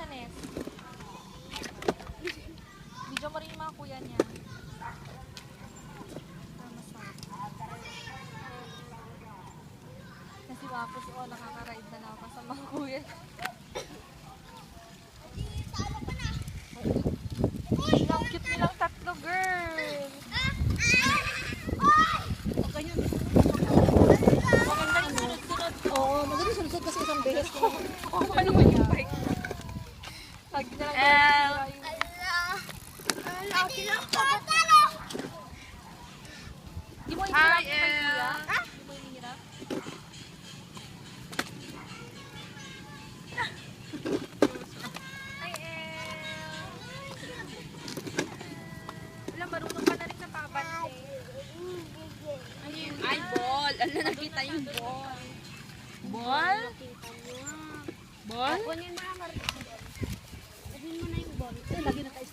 siya, Nes. Video mo rin yung mga kuya niya. Kasi wapo si Ola, nakaka-ride na naman sa mga kuya. Ang cute nilang tatlo, girl. Maganda yung sunod-sunod. Oo, maganda sunod kasi isang beses ko. Ano mo yung bike? Lagi na lang Di mo ihirap yung kuya? Di mo ihirap? Hi, El! Wala, marunong ka na rin sa pabante. Ay, ball. Ano, nakita yung ball. Ball? Ball? Kunin mo na yung ball. Lagi na tayo